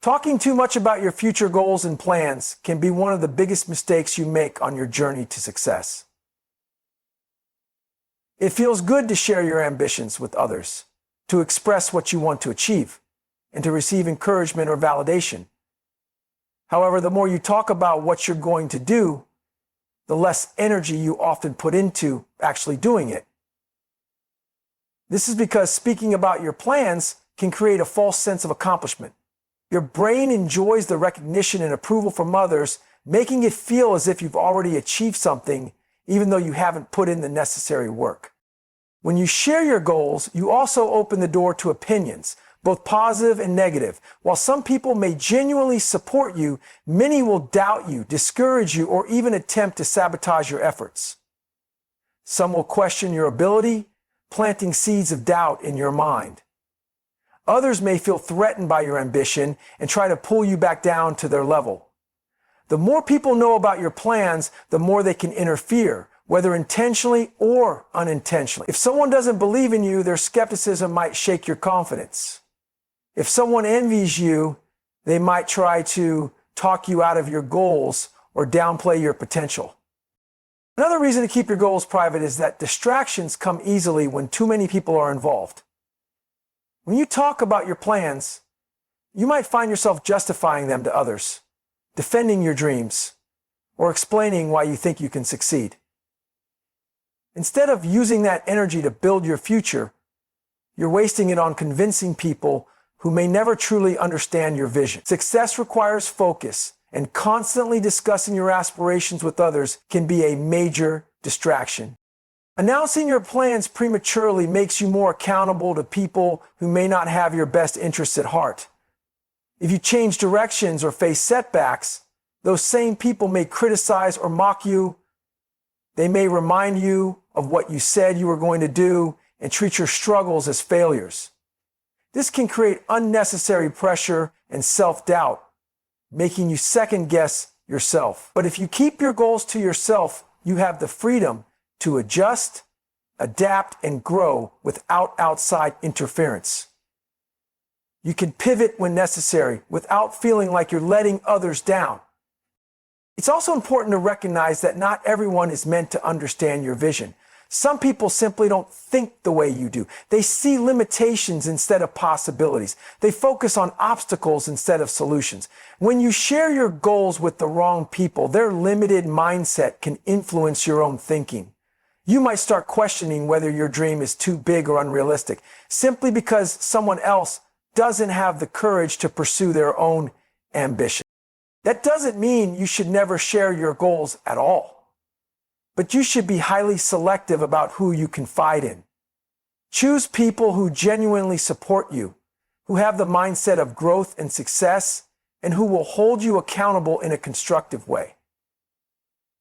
Talking too much about your future goals and plans can be one of the biggest mistakes you make on your journey to success. It feels good to share your ambitions with others, to express what you want to achieve, and to receive encouragement or validation. However, the more you talk about what you're going to do, the less energy you often put into actually doing it. This is because speaking about your plans can create a false sense of accomplishment. Your brain enjoys the recognition and approval from others, making it feel as if you've already achieved something, even though you haven't put in the necessary work. When you share your goals, you also open the door to opinions, both positive and negative. While some people may genuinely support you, many will doubt you, discourage you, or even attempt to sabotage your efforts. Some will question your ability, planting seeds of doubt in your mind. Others may feel threatened by your ambition and try to pull you back down to their level. The more people know about your plans, the more they can interfere, whether intentionally or unintentionally. If someone doesn't believe in you, their skepticism might shake your confidence. If someone envies you, they might try to talk you out of your goals or downplay your potential. Another reason to keep your goals private is that distractions come easily when too many people are involved. When you talk about your plans, you might find yourself justifying them to others, defending your dreams, or explaining why you think you can succeed. Instead of using that energy to build your future, you're wasting it on convincing people who may never truly understand your vision. Success requires focus, and constantly discussing your aspirations with others can be a major distraction. Announcing your plans prematurely makes you more accountable to people who may not have your best interests at heart. If you change directions or face setbacks, those same people may criticize or mock you. They may remind you of what you said you were going to do and treat your struggles as failures. This can create unnecessary pressure and self-doubt, making you second-guess yourself. But if you keep your goals to yourself, you have the freedom to adjust, adapt, and grow without outside interference. You can pivot when necessary without feeling like you're letting others down. It's also important to recognize that not everyone is meant to understand your vision. Some people simply don't think the way you do. They see limitations instead of possibilities. They focus on obstacles instead of solutions. When you share your goals with the wrong people, their limited mindset can influence your own thinking. You might start questioning whether your dream is too big or unrealistic, simply because someone else doesn't have the courage to pursue their own ambition. That doesn't mean you should never share your goals at all. But you should be highly selective about who you confide in. Choose people who genuinely support you, who have the mindset of growth and success, and who will hold you accountable in a constructive way.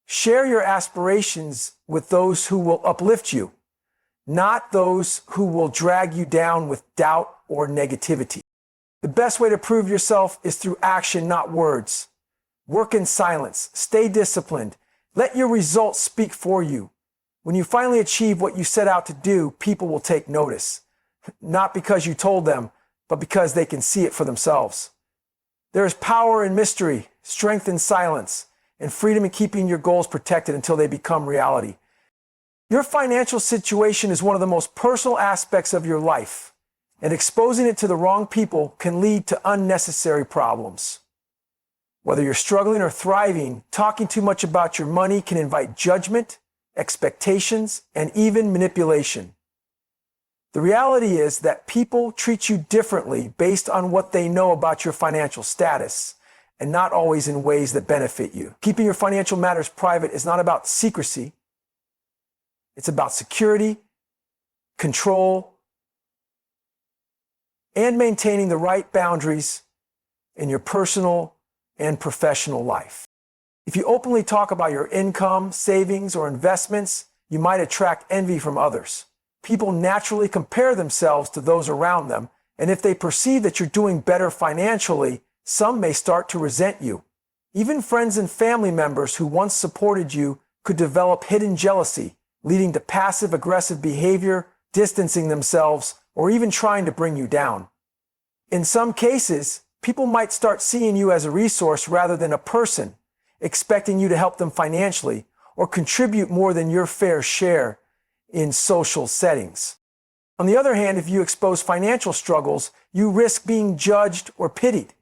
Share your aspirations with those who will uplift you, not those who will drag you down with doubt or negativity. The best way to prove yourself is through action, not words. Work in silence. Stay disciplined. Let your results speak for you. When you finally achieve what you set out to do, people will take notice. Not because you told them, but because they can see it for themselves. There is power in mystery, strength in silence, and freedom in keeping your goals protected until they become reality. Your financial situation is one of the most personal aspects of your life, and exposing it to the wrong people can lead to unnecessary problems. Whether you're struggling or thriving, talking too much about your money can invite judgment, expectations, and even manipulation. The reality is that people treat you differently based on what they know about your financial status, and not always in ways that benefit you. Keeping your financial matters private is not about secrecy. It's about security, control, and maintaining the right boundaries in your personal and professional life. If you openly talk about your income, savings, or investments, you might attract envy from others. People naturally compare themselves to those around them, and if they perceive that you're doing better financially, some may start to resent you. Even friends and family members who once supported you could develop hidden jealousy, leading to passive-aggressive behavior, distancing themselves, or even trying to bring you down. In some cases, people might start seeing you as a resource rather than a person, expecting you to help them financially or contribute more than your fair share in social settings. On the other hand, if you expose financial struggles, you risk being judged or pitied.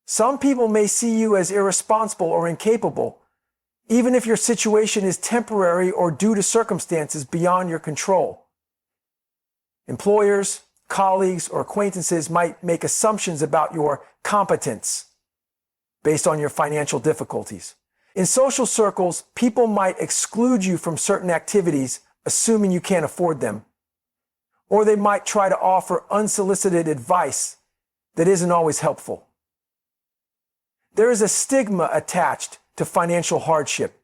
Some people may see you as irresponsible or incapable, even if your situation is temporary or due to circumstances beyond your control. Employers, colleagues, or acquaintances might make assumptions about your competence based on your financial difficulties. In social circles, people might exclude you from certain activities, assuming you can't afford them. Or they might try to offer unsolicited advice that isn't always helpful. There is a stigma attached to financial hardship,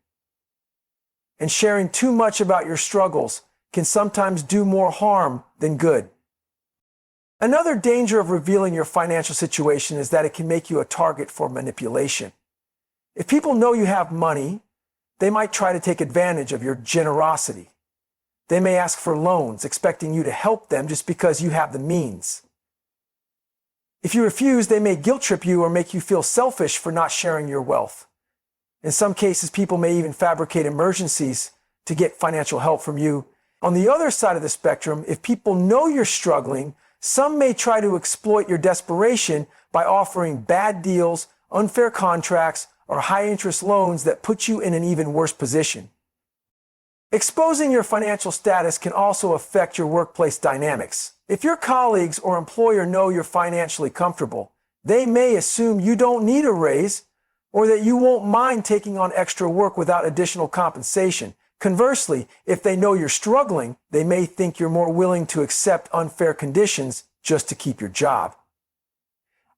and sharing too much about your struggles can sometimes do more harm than good. Another danger of revealing your financial situation is that it can make you a target for manipulation. If people know you have money, they might try to take advantage of your generosity. They may ask for loans, expecting you to help them just because you have the means. If you refuse, they may guilt trip you or make you feel selfish for not sharing your wealth. In some cases, people may even fabricate emergencies to get financial help from you. On the other side of the spectrum, if people know you're struggling, some may try to exploit your desperation by offering bad deals, unfair contracts, or high-interest loans that put you in an even worse position. Exposing your financial status can also affect your workplace dynamics. If your colleagues or employer know you're financially comfortable, they may assume you don't need a raise or that you won't mind taking on extra work without additional compensation. Conversely, if they know you're struggling, they may think you're more willing to accept unfair conditions just to keep your job.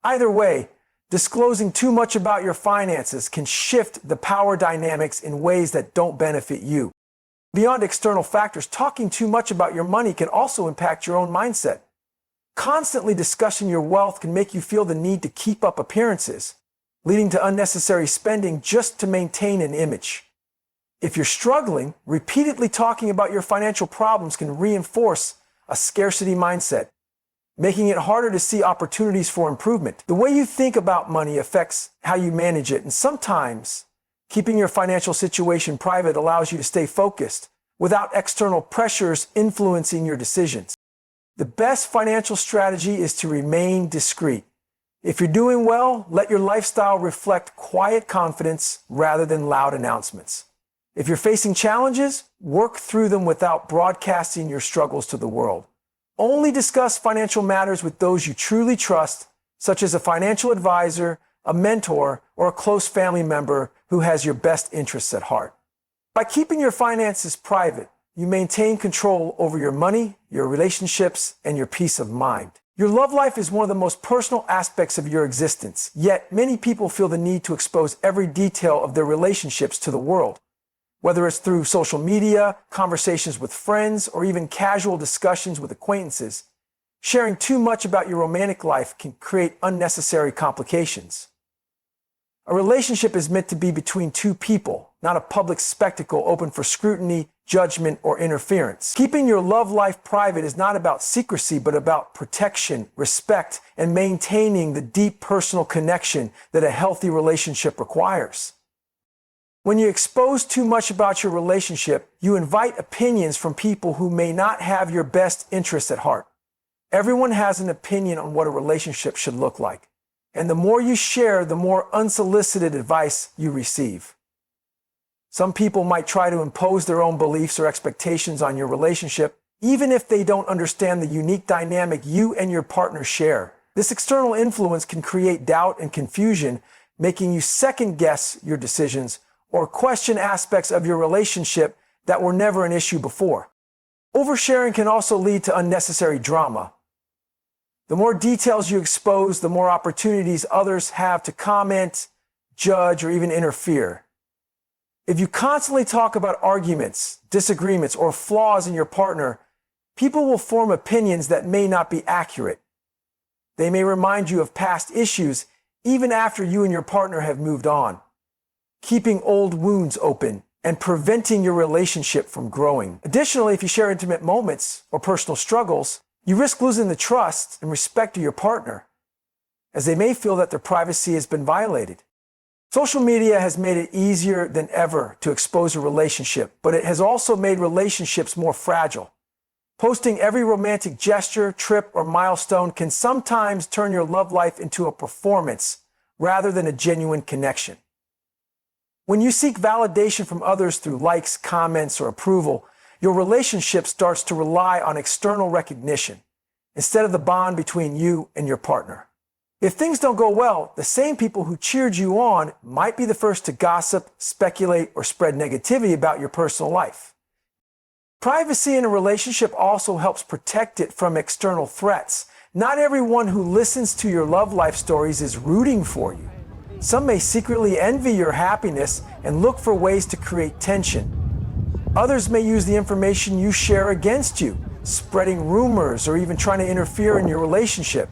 Either way, disclosing too much about your finances can shift the power dynamics in ways that don't benefit you. Beyond external factors, talking too much about your money can also impact your own mindset. Constantly discussing your wealth can make you feel the need to keep up appearances, leading to unnecessary spending just to maintain an image. If you're struggling, repeatedly talking about your financial problems can reinforce a scarcity mindset, making it harder to see opportunities for improvement. The way you think about money affects how you manage it, and sometimes keeping your financial situation private allows you to stay focused without external pressures influencing your decisions. The best financial strategy is to remain discreet. If you're doing well, let your lifestyle reflect quiet confidence rather than loud announcements. If you're facing challenges, work through them without broadcasting your struggles to the world. Only discuss financial matters with those you truly trust, such as a financial advisor, a mentor, or a close family member who has your best interests at heart. By keeping your finances private, you maintain control over your money, your relationships, and your peace of mind. Your love life is one of the most personal aspects of your existence, yet many people feel the need to expose every detail of their relationships to the world. Whether it's through social media, conversations with friends, or even casual discussions with acquaintances, sharing too much about your romantic life can create unnecessary complications. A relationship is meant to be between two people, not a public spectacle open for scrutiny, judgment, or interference. Keeping your love life private is not about secrecy, but about protection, respect, and maintaining the deep personal connection that a healthy relationship requires. When you expose too much about your relationship, you invite opinions from people who may not have your best interests at heart. Everyone has an opinion on what a relationship should look like. And the more you share, the more unsolicited advice you receive. Some people might try to impose their own beliefs or expectations on your relationship, even if they don't understand the unique dynamic you and your partner share. This external influence can create doubt and confusion, making you second-guess your decisions or question aspects of your relationship that were never an issue before. Oversharing can also lead to unnecessary drama. The more details you expose, the more opportunities others have to comment, judge, or even interfere. If you constantly talk about arguments, disagreements, or flaws in your partner, people will form opinions that may not be accurate. They may remind you of past issues even after you and your partner have moved on, keeping old wounds open and preventing your relationship from growing. Additionally, if you share intimate moments or personal struggles, you risk losing the trust and respect of your partner. as they may feel that their privacy has been violated. Social media has made it easier than ever to expose a relationship, but it has also made relationships more fragile. Posting every romantic gesture, trip, or milestone can sometimes turn your love life into a performance rather than a genuine connection. When you seek validation from others through likes, comments, or approval, your relationship starts to rely on external recognition instead of the bond between you and your partner. If things don't go well, the same people who cheered you on might be the first to gossip, speculate, or spread negativity about your personal life. Privacy in a relationship also helps protect it from external threats. Not everyone who listens to your love life stories is rooting for you. Some may secretly envy your happiness and look for ways to create tension. Others may use the information you share against you, spreading rumors or even trying to interfere in your relationship.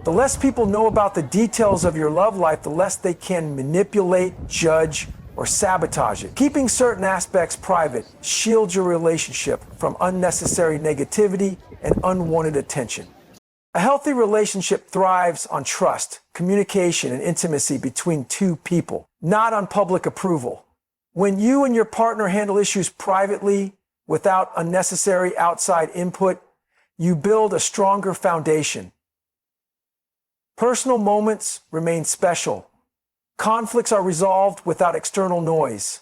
The less people know about the details of your love life, the less they can manipulate, judge, or sabotage it. Keeping certain aspects private shields your relationship from unnecessary negativity and unwanted attention. A healthy relationship thrives on trust, communication, and intimacy between two people, not on public approval. When you and your partner handle issues privately, without unnecessary outside input, you build a stronger foundation. Personal moments remain special. Conflicts are resolved without external noise.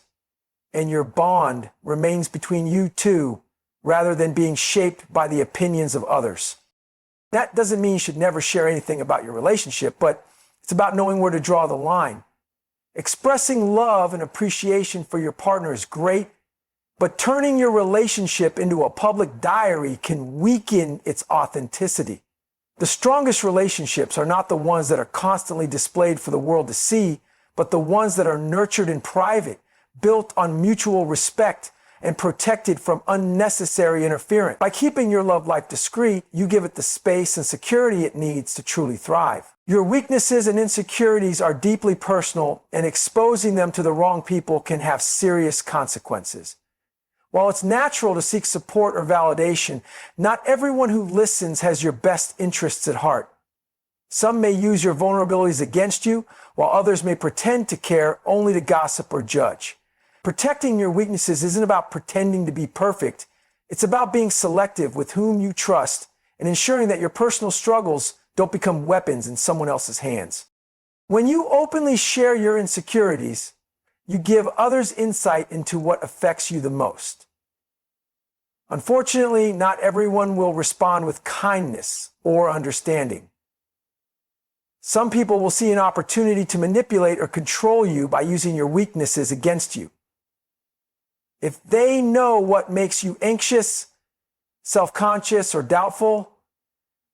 And your bond remains between you two rather than being shaped by the opinions of others. That doesn't mean you should never share anything about your relationship, but it's about knowing where to draw the line. Expressing love and appreciation for your partner is great, but turning your relationship into a public diary can weaken its authenticity. The strongest relationships are not the ones that are constantly displayed for the world to see, but the ones that are nurtured in private, built on mutual respect, and protected from unnecessary interference. By keeping your love life discreet, you give it the space and security it needs to truly thrive. Your weaknesses and insecurities are deeply personal, and exposing them to the wrong people can have serious consequences. While it's natural to seek support or validation, not everyone who listens has your best interests at heart. Some may use your vulnerabilities against you, while others may pretend to care only to gossip or judge. Protecting your weaknesses isn't about pretending to be perfect. It's about being selective with whom you trust and ensuring that your personal struggles don't become weapons in someone else's hands. When you openly share your insecurities, you give others insight into what affects you the most. Unfortunately, not everyone will respond with kindness or understanding. Some people will see an opportunity to manipulate or control you by using your weaknesses against you. If they know what makes you anxious, self-conscious, or doubtful,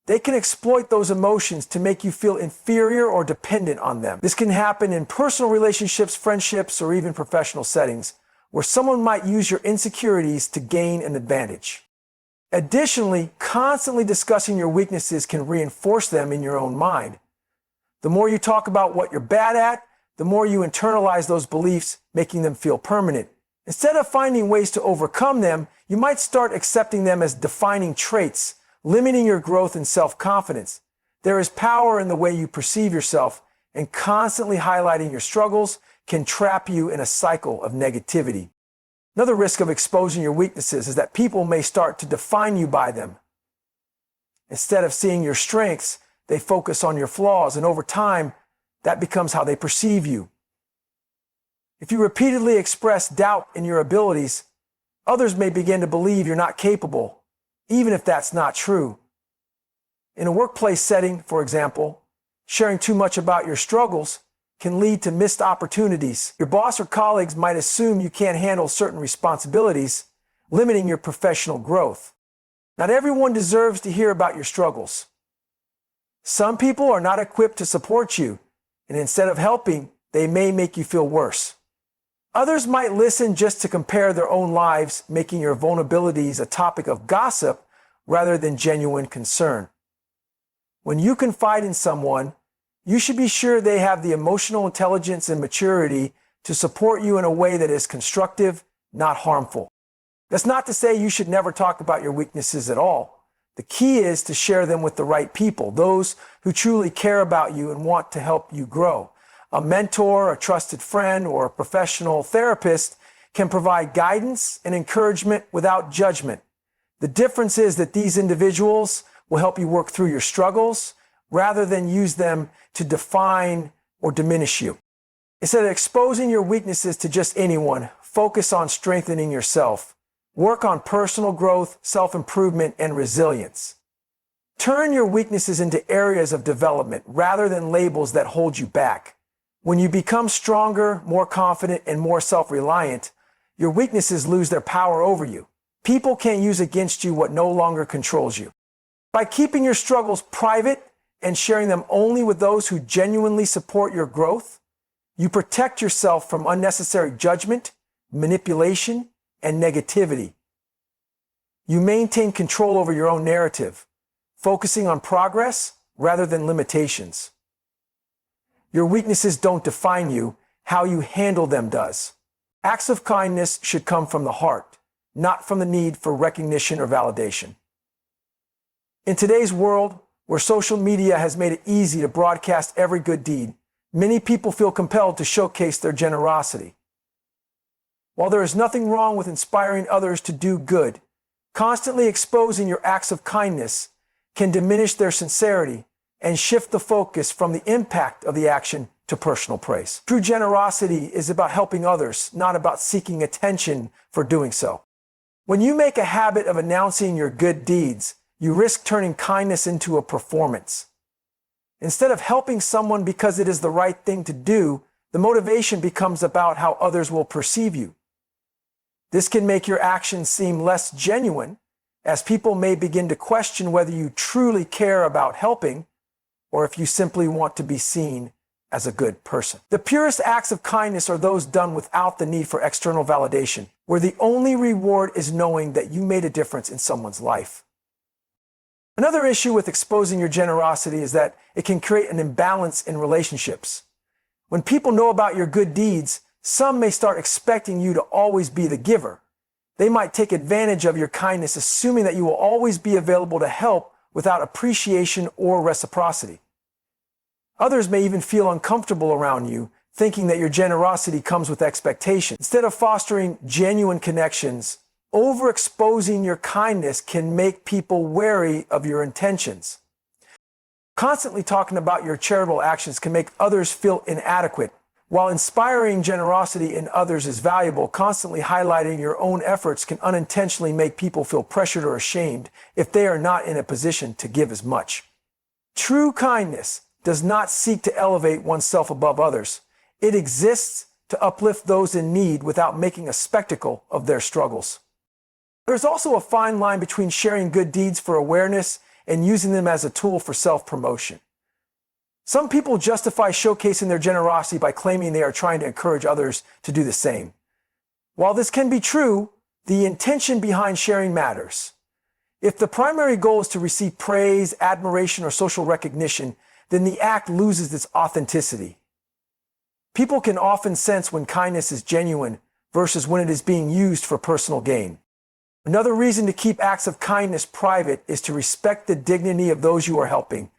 they can exploit those emotions to make you feel inferior or dependent on them. This can happen in personal relationships, friendships, or even professional settings, where someone might use your insecurities to gain an advantage. Additionally, constantly discussing your weaknesses can reinforce them in your own mind. The more you talk about what you're bad at, the more you internalize those beliefs, making them feel permanent. Instead of finding ways to overcome them, you might start accepting them as defining traits, limiting your growth and self-confidence. There is power in the way you perceive yourself, and constantly highlighting your struggles can trap you in a cycle of negativity. Another risk of exposing your weaknesses is that people may start to define you by them. Instead of seeing your strengths, they focus on your flaws, and over time, that becomes how they perceive you. If you repeatedly express doubt in your abilities, others may begin to believe you're not capable, even if that's not true. In a workplace setting, for example, sharing too much about your struggles can lead to missed opportunities. Your boss or colleagues might assume you can't handle certain responsibilities, limiting your professional growth. Not everyone deserves to hear about your struggles. Some people are not equipped to support you, and instead of helping, they may make you feel worse. Others might listen just to compare their own lives, making your vulnerabilities a topic of gossip rather than genuine concern. When you confide in someone, you should be sure they have the emotional intelligence and maturity to support you in a way that is constructive, not harmful. That's not to say you should never talk about your weaknesses at all. The key is to share them with the right people, those who truly care about you and want to help you grow. A mentor, a trusted friend, or a professional therapist can provide guidance and encouragement without judgment. The difference is that these individuals will help you work through your struggles rather than use them to define or diminish you. Instead of exposing your weaknesses to just anyone, focus on strengthening yourself. Work on personal growth, self-improvement, and resilience. Turn your weaknesses into areas of development rather than labels that hold you back. When you become stronger, more confident, and more self-reliant, your weaknesses lose their power over you. People can't use against you what no longer controls you. By keeping your struggles private and sharing them only with those who genuinely support your growth, you protect yourself from unnecessary judgment, manipulation, and negativity. You maintain control over your own narrative, focusing on progress rather than limitations. Your weaknesses don't define you, how you handle them does. Acts of kindness should come from the heart, not from the need for recognition or validation. In today's world, where social media has made it easy to broadcast every good deed, many people feel compelled to showcase their generosity. While there is nothing wrong with inspiring others to do good, constantly exposing your acts of kindness can diminish their sincerity and shift the focus from the impact of the action to personal praise. True generosity is about helping others, not about seeking attention for doing so. When you make a habit of announcing your good deeds, you risk turning kindness into a performance. Instead of helping someone because it is the right thing to do, the motivation becomes about how others will perceive you. This can make your actions seem less genuine, as people may begin to question whether you truly care about helping or if you simply want to be seen as a good person. The purest acts of kindness are those done without the need for external validation, where the only reward is knowing that you made a difference in someone's life. Another issue with exposing your generosity is that it can create an imbalance in relationships. When people know about your good deeds, some may start expecting you to always be the giver. They might take advantage of your kindness, assuming that you will always be available to help without appreciation or reciprocity. Others may even feel uncomfortable around you, thinking that your generosity comes with expectation. Instead of fostering genuine connections, overexposing your kindness can make people wary of your intentions. Constantly talking about your charitable actions can make others feel inadequate. While inspiring generosity in others is valuable, constantly highlighting your own efforts can unintentionally make people feel pressured or ashamed if they are not in a position to give as much. True kindness does not seek to elevate oneself above others. It exists to uplift those in need without making a spectacle of their struggles. There's also a fine line between sharing good deeds for awareness and using them as a tool for self-promotion. Some people justify showcasing their generosity by claiming they are trying to encourage others to do the same. While this can be true, the intention behind sharing matters. If the primary goal is to receive praise, admiration, or social recognition, then the act loses its authenticity. People can often sense when kindness is genuine versus when it is being used for personal gain. Another reason to keep acts of kindness private is to respect the dignity of those you are helping.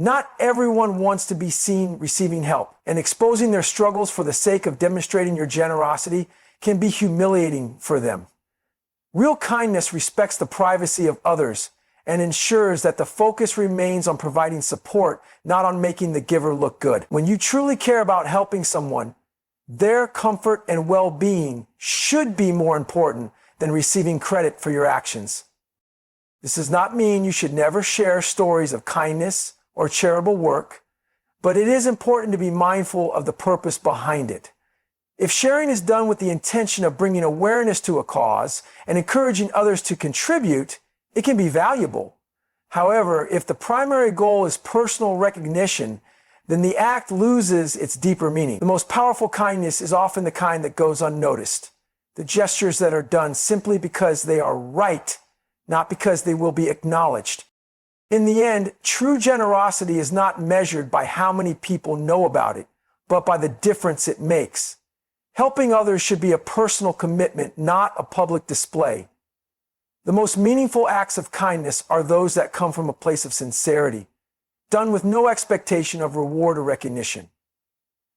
Not everyone wants to be seen receiving help, and exposing their struggles for the sake of demonstrating your generosity can be humiliating for them. Real kindness respects the privacy of others and ensures that the focus remains on providing support, not on making the giver look good. When you truly care about helping someone, their comfort and well-being should be more important than receiving credit for your actions. This does not mean you should never share stories of kindness or charitable work, but it is important to be mindful of the purpose behind it. If sharing is done with the intention of bringing awareness to a cause and encouraging others to contribute, it can be valuable. However, if the primary goal is personal recognition, then the act loses its deeper meaning. The most powerful kindness is often the kind that goes unnoticed. The gestures that are done simply because they are right, not because they will be acknowledged. In the end, true generosity is not measured by how many people know about it, but by the difference it makes. Helping others should be a personal commitment, not a public display. The most meaningful acts of kindness are those that come from a place of sincerity, done with no expectation of reward or recognition.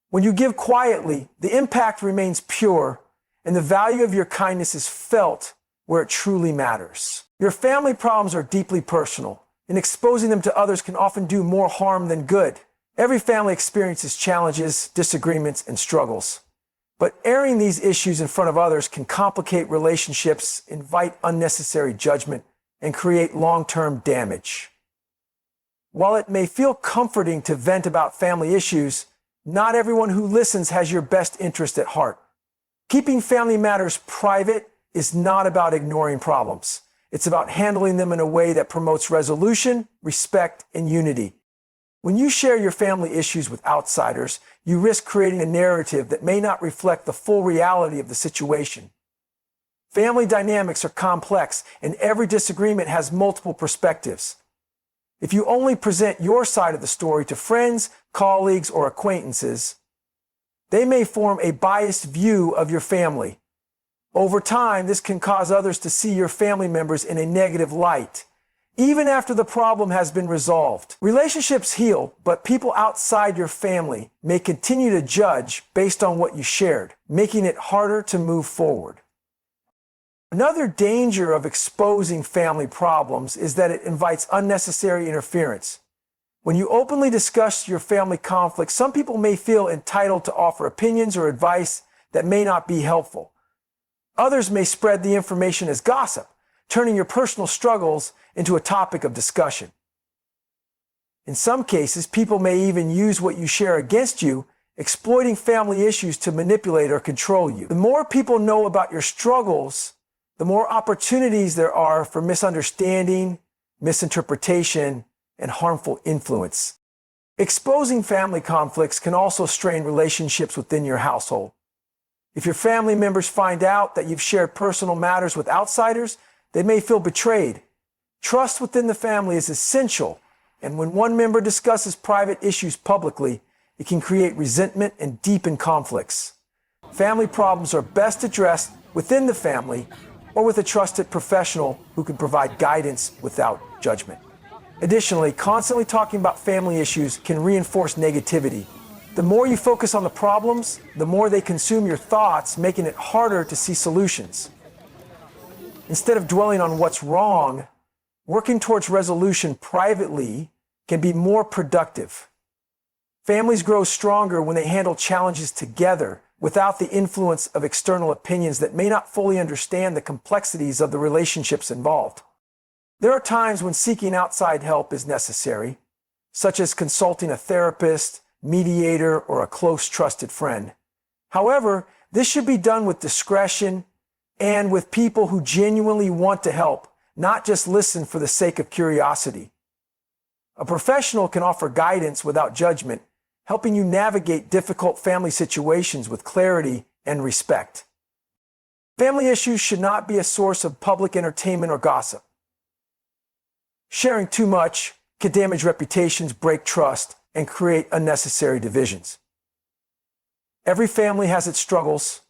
When you give quietly, the impact remains pure, and the value of your kindness is felt where it truly matters. Your family problems are deeply personal, and exposing them to others can often do more harm than good. Every family experiences challenges, disagreements, and struggles. But airing these issues in front of others can complicate relationships, invite unnecessary judgment, and create long-term damage. While it may feel comforting to vent about family issues, not everyone who listens has your best interest at heart. Keeping family matters private is not about ignoring problems. It's about handling them in a way that promotes resolution, respect, and unity. When you share your family issues with outsiders, you risk creating a narrative that may not reflect the full reality of the situation. Family dynamics are complex, and every disagreement has multiple perspectives. If you only present your side of the story to friends, colleagues, or acquaintances, they may form a biased view of your family. Over time, this can cause others to see your family members in a negative light, even after the problem has been resolved. Relationships heal, but people outside your family may continue to judge based on what you shared, making it harder to move forward. Another danger of exposing family problems is that it invites unnecessary interference. When you openly discuss your family conflicts, some people may feel entitled to offer opinions or advice that may not be helpful. Others may spread the information as gossip, turning your personal struggles into a topic of discussion. In some cases, people may even use what you share against you, exploiting family issues to manipulate or control you. The more people know about your struggles, the more opportunities there are for misunderstanding, misinterpretation, and harmful influence. Exposing family conflicts can also strain relationships within your household. If your family members find out that you've shared personal matters with outsiders, they may feel betrayed. Trust within the family is essential, and when one member discusses private issues publicly, it can create resentment and deepen conflicts. Family problems are best addressed within the family or with a trusted professional who can provide guidance without judgment. Additionally, constantly talking about family issues can reinforce negativity. The more you focus on the problems, the more they consume your thoughts, making it harder to see solutions. Instead of dwelling on what's wrong, working towards resolution privately can be more productive. Families grow stronger when they handle challenges together without the influence of external opinions that may not fully understand the complexities of the relationships involved. There are times when seeking outside help is necessary, such as consulting a therapist, mediator, or a close trusted friend. However, this should be done with discretion and with people who genuinely want to help, not just listen for the sake of curiosity. A professional can offer guidance without judgment, helping you navigate difficult family situations with clarity and respect. Family issues should not be a source of public entertainment or gossip. Sharing too much can damage reputations, break trust, and create unnecessary divisions. Every family has its struggles,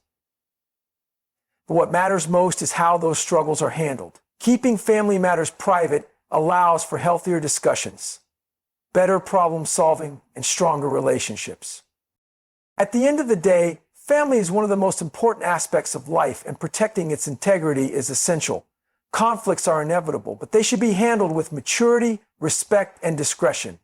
but what matters most is how those struggles are handled. Keeping family matters private allows for healthier discussions, better problem solving, and stronger relationships. At the end of the day, family is one of the most important aspects of life, and protecting its integrity is essential. Conflicts are inevitable, but they should be handled with maturity, respect, and discretion.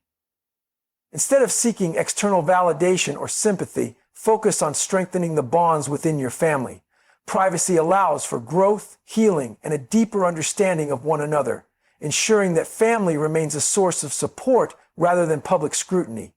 Instead of seeking external validation or sympathy, focus on strengthening the bonds within your family. Privacy allows for growth, healing, and a deeper understanding of one another, ensuring that family remains a source of support rather than public scrutiny.